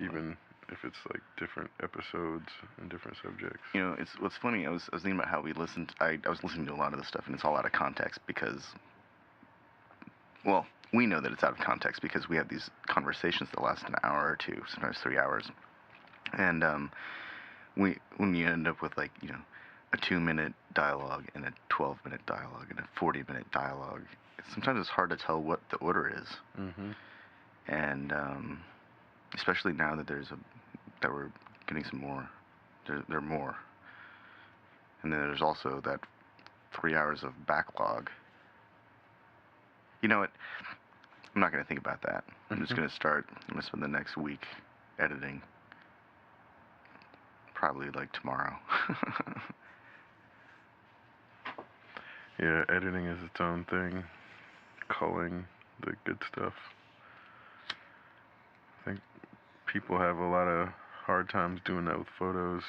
even if it's like different episodes and different subjects. It's what's funny. I was thinking about how we listened. I was listening to a lot of this stuff, and it's all out of context because, well, we know that it's out of context because we have these conversations that last an hour or two, sometimes 3 hours, and when you end up with like a 2-minute dialogue and a 12-minute dialogue and a 40-minute dialogue, sometimes it's hard to tell what the order is. Mm-hmm. And especially now that that we're getting some more, there are more. And then there's also that 3 hours of backlog. You know what? I'm not going to think about that. I'm just going to I'm going to spend the next week editing. Probably like tomorrow. Yeah, editing is its own thing. Culling the good stuff. I think people have a lot of hard times doing that with photos.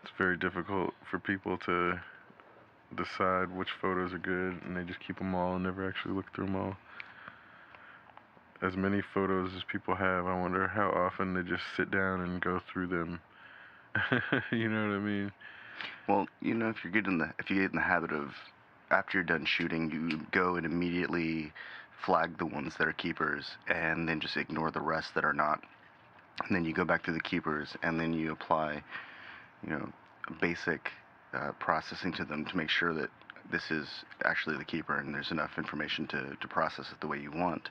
It's very difficult for people to decide which photos are good, and they just keep them all and never actually look through them all. As many photos as people have, I wonder how often they just sit down and go through them. You know what I mean? Well, if you get in the habit of, after you're done shooting, you go and immediately flag the ones that are keepers, and then just ignore the rest that are not. And then you go back to the keepers, and then you apply, basic processing to them to make sure that this is actually the keeper and there's enough information to process it the way you want.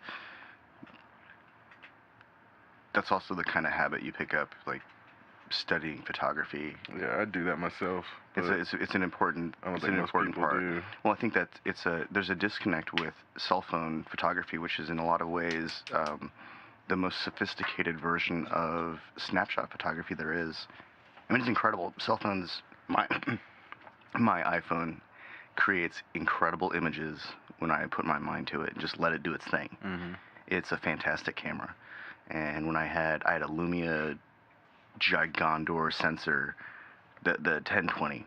That's also the kind of habit you pick up, like studying photography. Yeah, I do that myself. It's an important part. Do. Well, I think that there's a disconnect with cell phone photography, which is in a lot of ways the most sophisticated version of snapshot photography there is. I mean, it's incredible. Cell phones, my iPhone creates incredible images when I put my mind to it and just let it do its thing. Mm-hmm. It's a fantastic camera. And when I had a Lumia Gigandor sensor, the 1020,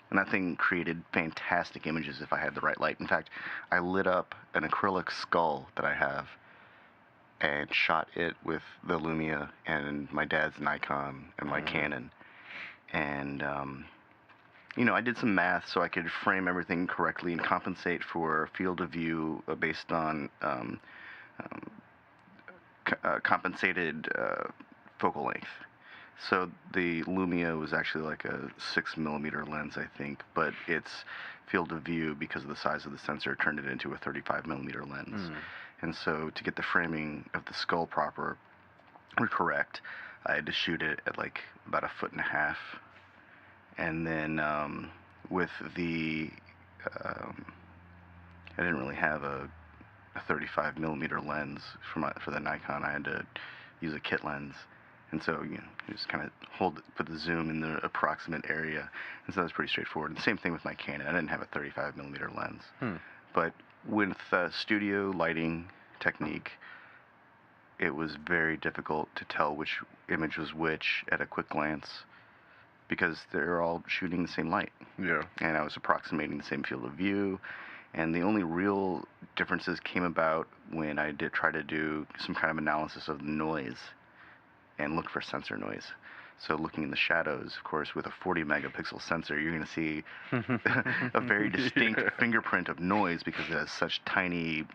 and that thing created fantastic images if I had the right light. In fact, I lit up an acrylic skull that I have and shot it with the Lumia and my dad's Nikon and my Canon. And I did some math so I could frame everything correctly and compensate for field of view based on compensated focal length. So the Lumia was actually like a 6mm lens, I think, but its field of view, because of the size of the sensor, turned it into a 35mm lens. And so to get the framing of the skull proper or correct, I had to shoot it at like about 1.5 feet. And then with the, I didn't really have a 35mm lens for the Nikon. I had to use a kit lens. And so, you just kind of put the zoom in the approximate area. And so that's pretty straightforward. And the same thing with my Canon. I didn't have a 35mm lens. But with studio lighting technique, it was very difficult to tell which image was which at a quick glance because they're all shooting the same light. Yeah. And I was approximating the same field of view. And the only real differences came about when I did try to do some kind of analysis of the noise and look for sensor noise. So looking in the shadows, of course, with a 40-megapixel sensor, you're going to see a very distinct fingerprint of noise because it has such tiny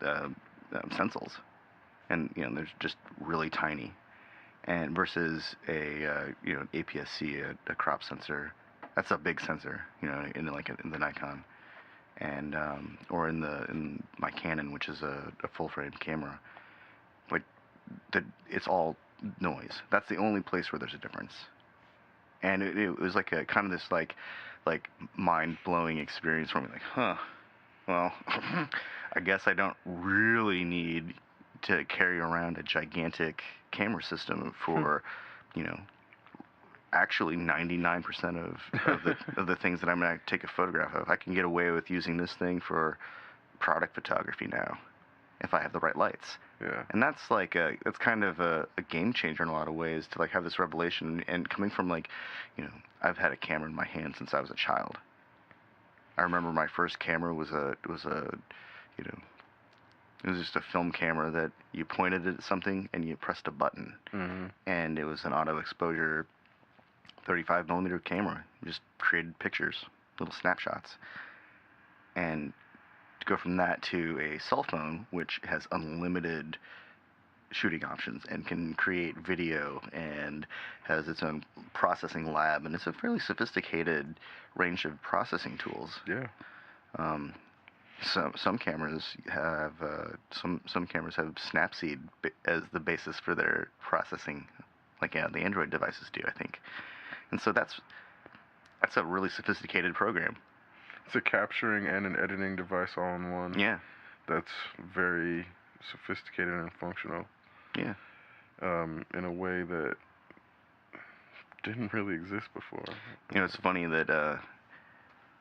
stencils. And, they're just really tiny. And versus an APS-C, a crop sensor, that's a big sensor, in the Nikon. And or in my Canon, which is a full-frame camera. But it's all noise. That's the only place where there's a difference. And it was like a kind of this like mind-blowing experience for me. Like, well, I guess I don't really need to carry around a gigantic camera system for, actually 99% of the things that I'm going to take a photograph of. I can get away with using this thing for product photography now if I have the right lights. Yeah. And that's that's kind of a game changer in a lot of ways to have this revelation. And coming from I've had a camera in my hand since I was a child. I remember my first camera was a It was just a film camera that you pointed at something and you pressed a button, Mm-hmm. and it was an auto exposure 35 millimeter camera. It just created pictures, little snapshots, and to go from that to a cell phone, which has unlimited shooting options and can create video and has its own processing lab, and it's a fairly sophisticated range of processing tools. Yeah. Um, some cameras have some cameras have Snapseed as the basis for their processing, like the Android devices do, I think. And so that's a really sophisticated program. It's a capturing and an editing device all in one. Yeah. That's very sophisticated and functional. Yeah. In a way that didn't really exist before. It's funny that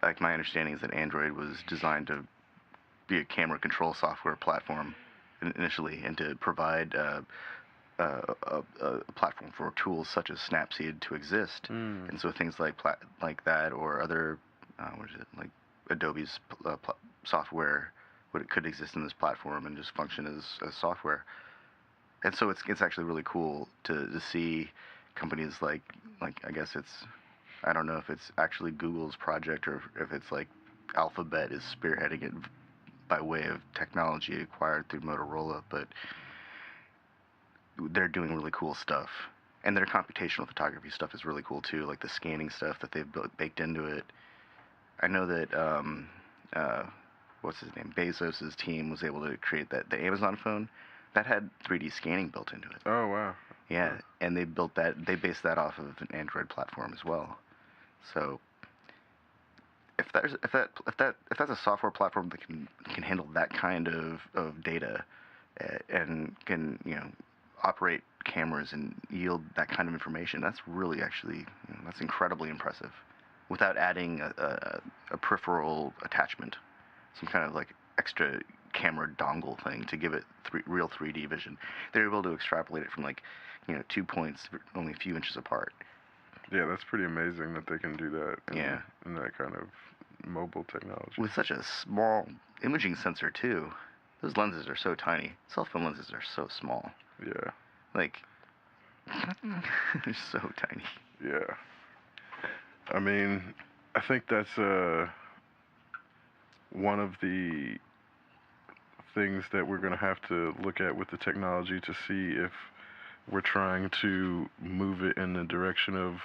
like my understanding is that Android was designed to be a camera control software platform initially, and to provide a platform for tools such as Snapseed to exist. And so things like that, or other what is it, like Adobe's software, it could exist in this platform and just function as software. And so it's actually really cool to see companies like I guess I don't know if it's actually Google's project or if it's like Alphabet is spearheading it by way of technology acquired through Motorola, but they're doing really cool stuff. And their computational photography stuff is really cool too, like the scanning stuff that they've baked into it. I know that what's his name, Bezos's team was able to create the Amazon phone that had 3D scanning built into it. Oh wow. Yeah, and they based that off of an Android platform as well. So if that's a software platform that can handle that kind of data, and can operate cameras and yield that kind of information, that's really actually that's incredibly impressive, without adding a peripheral attachment, some kind of like extra camera dongle thing to give it real 3D vision. They're able to extrapolate it from like 2 points only a few inches apart. Yeah, that's pretty amazing that they can do that. Yeah. In that kind of mobile technology. With such a small imaging sensor too. Those lenses are so tiny. Cell phone lenses are so small. Yeah. Like, they're so tiny. Yeah. I mean, I think that's one of the things that we're going to have to look at with the technology to see if we're trying to move it in the direction of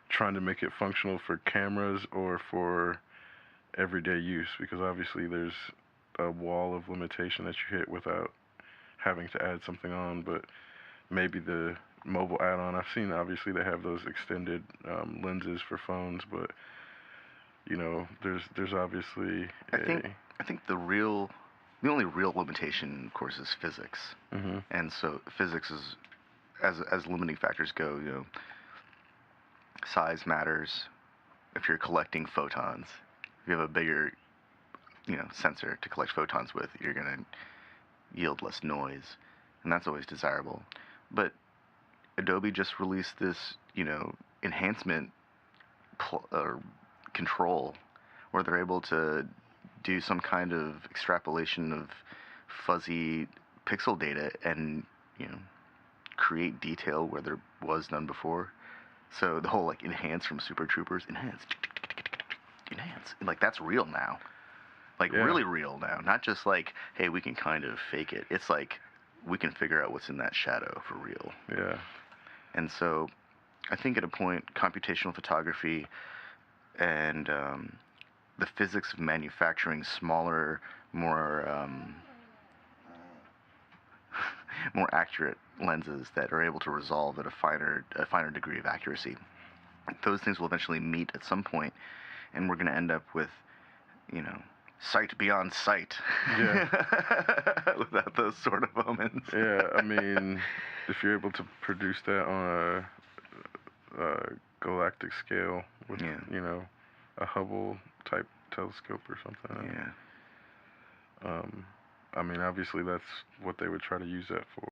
trying to make it functional for cameras or for everyday use, because obviously there's a wall of limitation that you hit without having to add something on. But maybe the mobile add-on, I've seen obviously they have those extended lenses for phones, but there's obviously I think the only real limitation, of course, is physics. Mm-hmm. And so physics is, as limiting factors go, size matters. If you're collecting photons, if you have a bigger sensor to collect photons with, you're going to yield less noise, and that's always desirable. But Adobe just released this enhancement control, where they're able to do some kind of extrapolation of fuzzy pixel data and create detail where there was none before. So the whole like enhance from Super Troopers, enhance, like that's real now. Like really real now. Not just like, hey, we can kind of fake it. It's like we can figure out what's in that shadow for real. Yeah. And so I think at a point, computational photography and the physics of manufacturing smaller, more more accurate lenses that are able to resolve at a finer degree of accuracy, those things will eventually meet at some point, and we're going to end up with sight beyond sight. Yeah. Without those sort of moments. Yeah, I mean, if you're able to produce that on a galactic scale with a Hubble type telescope or something. Yeah. I mean, obviously that's what they would try to use that for.